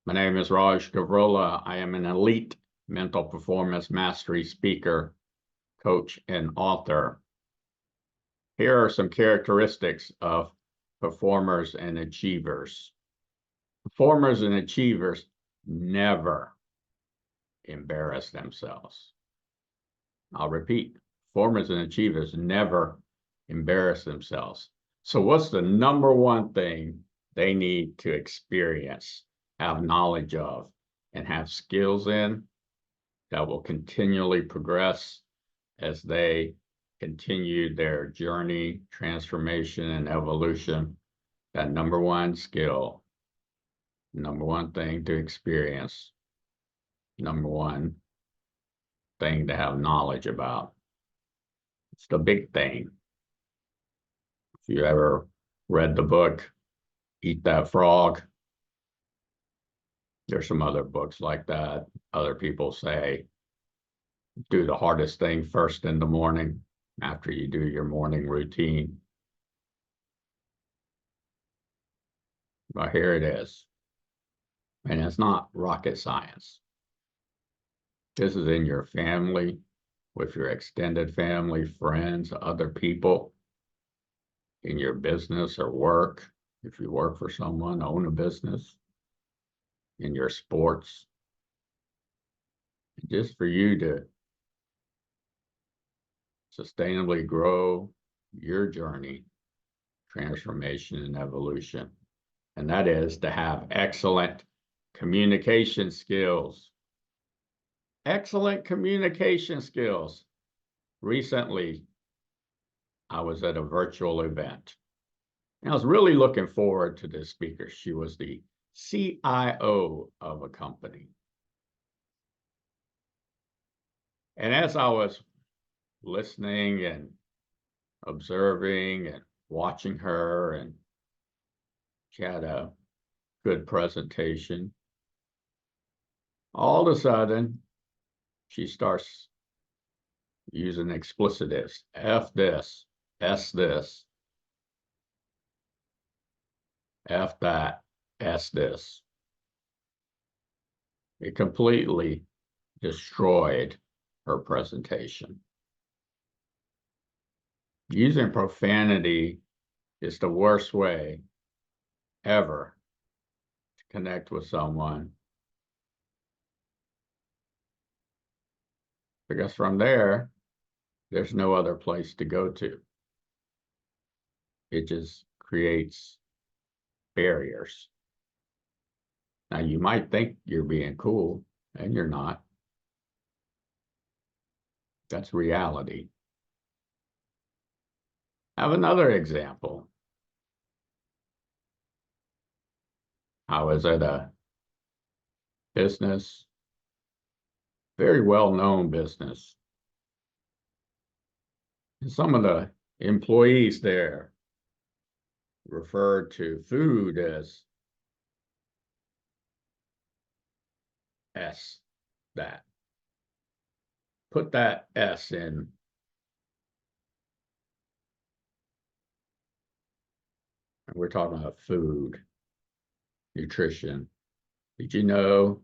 My name is Gavurla. I am an elite mental performance mastery speaker, coach, and author. Here are some characteristics of performers and achievers. Performers and achievers never embarrass themselves. I'll repeat, performers and achievers never embarrass themselves. So what's the number one thing they need to experience, have knowledge of, and have skills in that will continually progress as they continue their journey, transformation, and evolution? That number one skill, number one thing to experience, number one thing to have knowledge about. It's the big thing. If you ever read the book, Eat That Frog, there's some other books like that. Other people say, do the hardest thing first in the morning after you do your morning routine. But here it is. And it's not rocket science. This is in your family, with your extended family, friends, other people, in your business or work. If you work for someone, own a business, in your sports. Just for you to sustainably grow your journey, transformation, and evolution. And that is to have excellent communication skills. Excellent communication skills. Recently, I was at a virtual event. And I was really looking forward to this speaker. She was the CIO of a company. And as I was listening and observing and watching her, and she had a good presentation, all of a sudden, she starts using explicitives. F this, S this, F that, S this. It completely destroyed her presentation. Using profanity is the worst way ever to connect with someone, because from there, there's no other place to go to. It just creates barriers. Now, you might think you're being cool, and you're not. That's reality. I have another example. I was at a business, very well-known business. And some of the employees there referred to food as S that. Put that S in. And we're talking about food, nutrition. Did you know,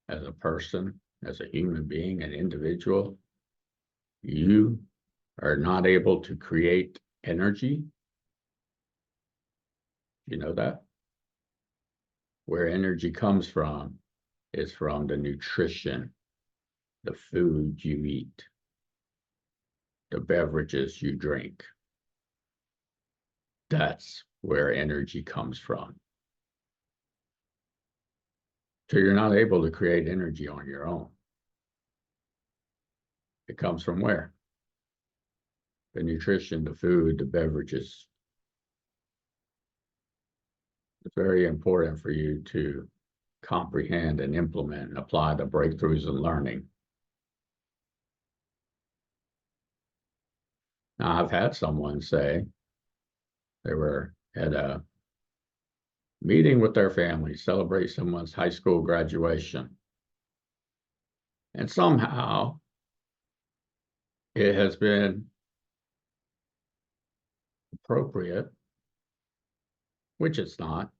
as a person, as a human being, an individual, you are not able to create energy? You know that? Where energy comes from is from the nutrition, the food you eat, the beverages you drink. That's where energy comes from. So you're not able to create energy on your own. It comes from where? The nutrition, the food, the beverages. It's very important for you to comprehend and implement and apply the breakthroughs in learning. Now, I've had someone say they were at a meeting with their family, celebrate someone's high school graduation. And somehow it has been appropriate, which it's not,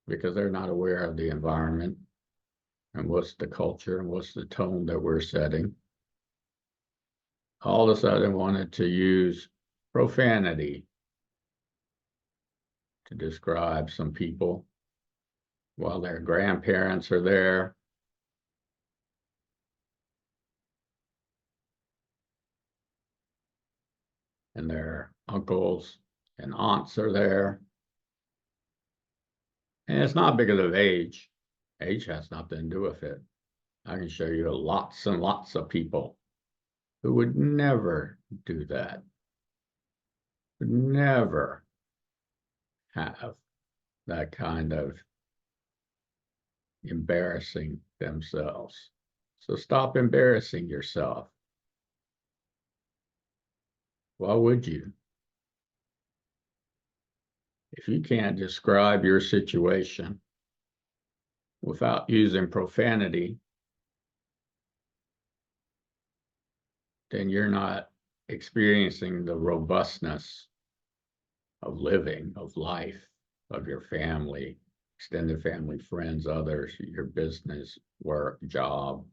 because they're not aware of the environment and what's the culture and what's the tone that we're setting. All of a sudden wanted to use profanity to describe some people while their grandparents are there. And their uncles and aunts are there. And it's not because of age. Age has nothing to do with it. I can show you lots and lots of people who would never do that, would never have that kind of embarrassing themselves. So stop embarrassing yourself. Why would you? If you can't describe your situation without using profanity, then you're not experiencing the robustness of living, of life, of your family, extended family, friends, others, your business, work, job,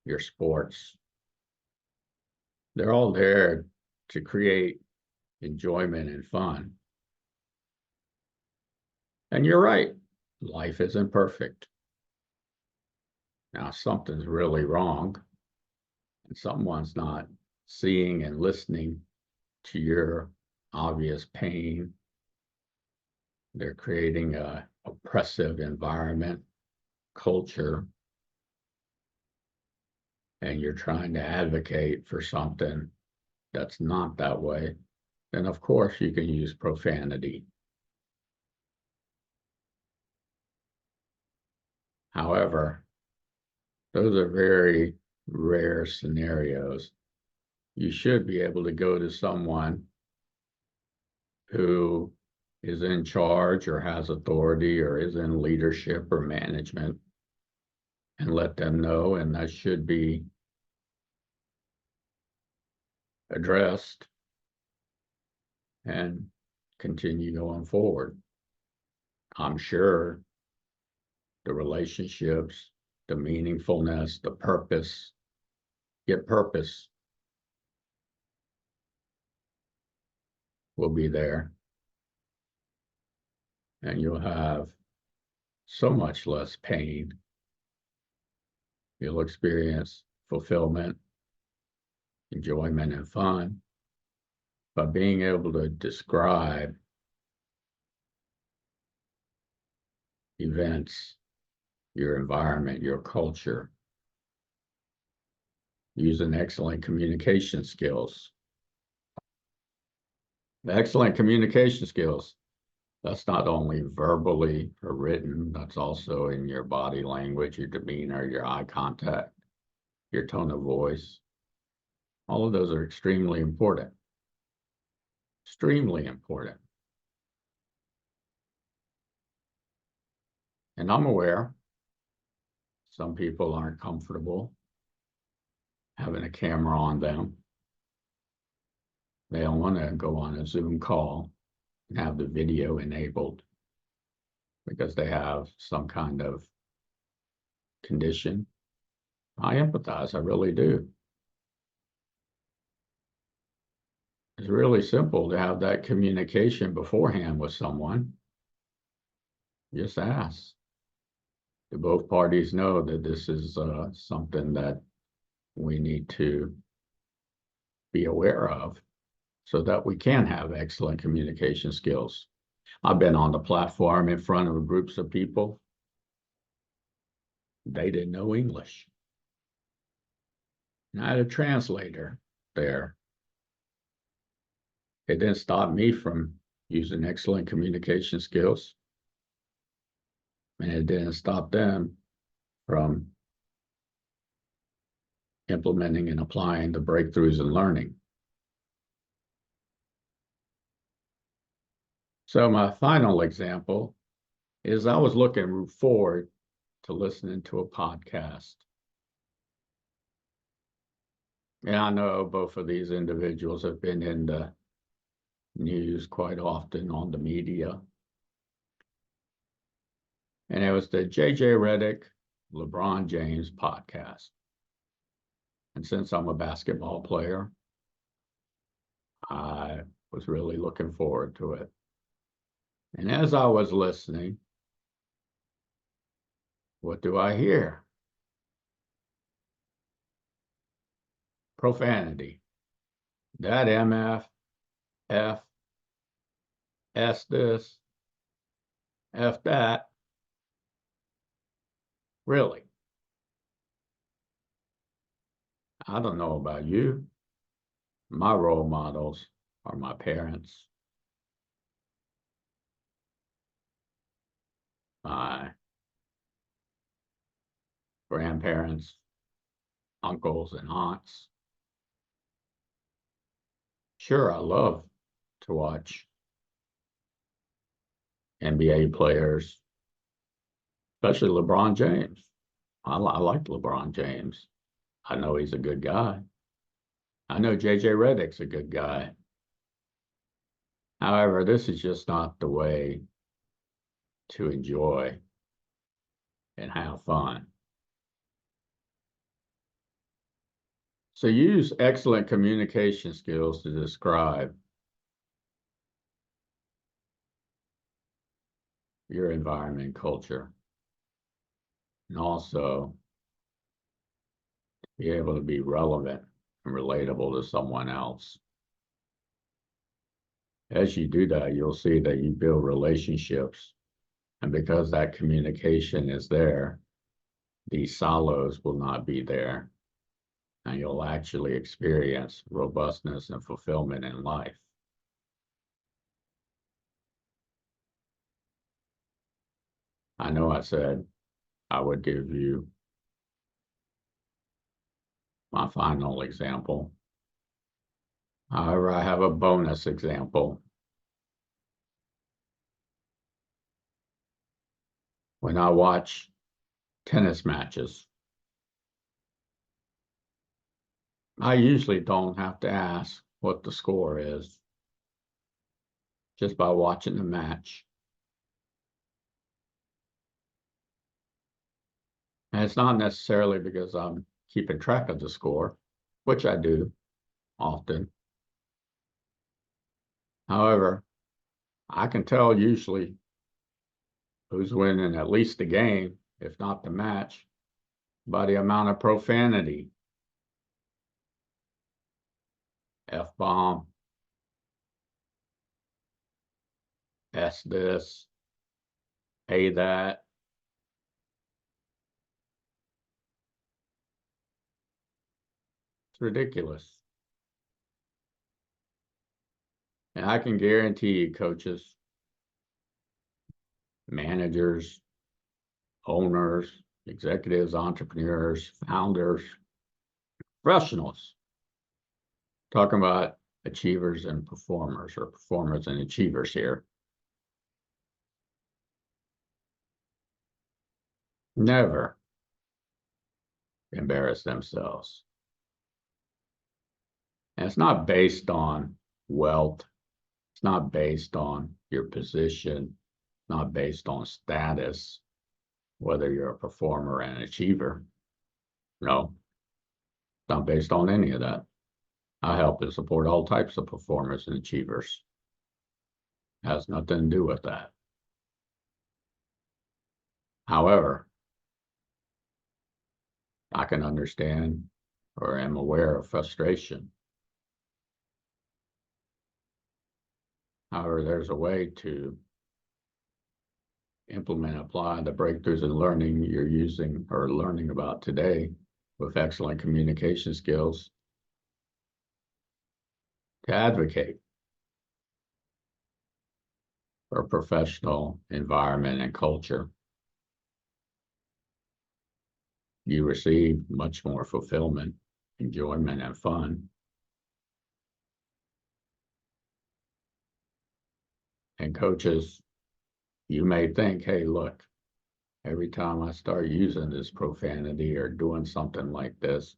your sports. They're all there to create enjoyment and fun. And you're right, life isn't perfect. Now, something's really wrong, and someone's not seeing and listening to your obvious pain. They're creating a oppressive environment, culture, and you're trying to advocate for something that's not that way, then of course you can use profanity. However, those are very rare scenarios. You should be able to go to someone who is in charge or has authority or is in leadership or management and let them know, and that should be addressed and continue going forward. I'm sure the relationships, the meaningfulness, the purpose, get purpose will be there. And you'll have so much less pain. You'll experience fulfillment, enjoyment, and fun by being able to describe events, your environment, your culture, using excellent communication skills. The excellent communication skills, that's not only verbally or written, that's also in your body language, your demeanor, your eye contact, your tone of voice. All of those are extremely important. Extremely important. And I'm aware some people aren't comfortable having a camera on them. They don't want to go on a Zoom call and have the video enabled because they have some kind of condition. I empathize, I really do. It's really simple to have that communication beforehand with someone. Just ask. Do both parties know that this is something that we need to be aware of so that we can have excellent communication skills? I've been on the platform in front of groups of people. They didn't know English. And I had a translator there. It didn't stop me from using excellent communication skills. And it didn't stop them from implementing and applying the breakthroughs in learning. So my final example is I was looking forward to listening to a podcast. And I know both of these individuals have been in the news quite often on the media. and it was the JJ Redick LeBron James podcast. And since I'm a basketball player, I was really looking forward to it. And as I was listening, what do I hear? Profanity. That MF, F, S this, F that. Really? I don't know about you. My role models are my parents, my grandparents, uncles, and aunts. Sure, I love to watch NBA players, especially LeBron James. I like LeBron James. I know he's a good guy. I know JJ Redick's a good guy. However, this is just not the way to enjoy and have fun. So use excellent communication skills to describe your environment and culture, and also be able to be relevant and relatable to someone else. As you do that, you'll see that you build relationships, and because that communication is there, these silos will not be there, and you'll actually experience robustness and fulfillment in life. I know I said I would give you my final example. However, I have a bonus example. When I watch tennis matches, I usually don't have to ask what the score is just by watching the match. And it's not necessarily because I'm keeping track of the score, which I do often. However, I can tell usually who's winning at least the game, if not the match, by the amount of profanity. F-bomb, S this, A that. It's ridiculous. And I can guarantee you, coaches, managers, owners, executives, entrepreneurs, founders, professionals, talking about achievers and performers, or performers and achievers here, never embarrass themselves. And it's not based on wealth. It's not based on your position. It's not based on status, whether you're a performer and achiever. No, it's not based on any of that. I help and support all types of performers and achievers. It has nothing to do with that. However, I can understand or am aware of frustration. However, there's a way to implement, apply the breakthroughs in learning you're using or learning about today with excellent communication skills to advocate for a professional environment and culture. You receive much more fulfillment, enjoyment, and fun. And coaches, you may think, hey, look, every time I start using this profanity or doing something like this,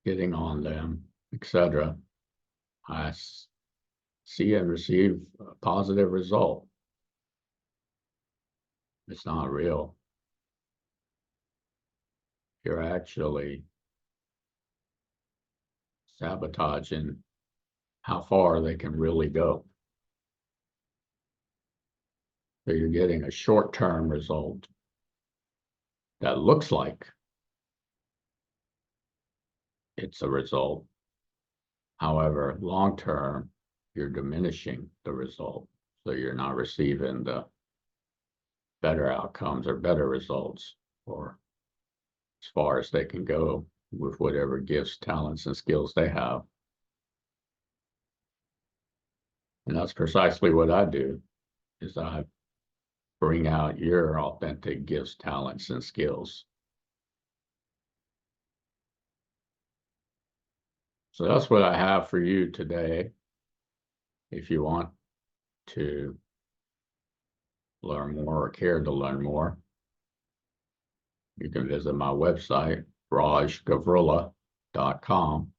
getting on them, etc., I see and receive a positive result. It's not real. You're actually sabotaging how far they can really go. So you're getting a short-term result that looks like it's a result. However, long-term, you're diminishing the result. So you're not receiving the better outcomes or better results, or as far as they can go with whatever gifts, talents, and skills they have. And that's precisely what I do, is I bring out your authentic gifts, talents, and skills. So that's what I have for you today. If you want to learn more or care to learn more, you can visit my website, rajgavurla.com.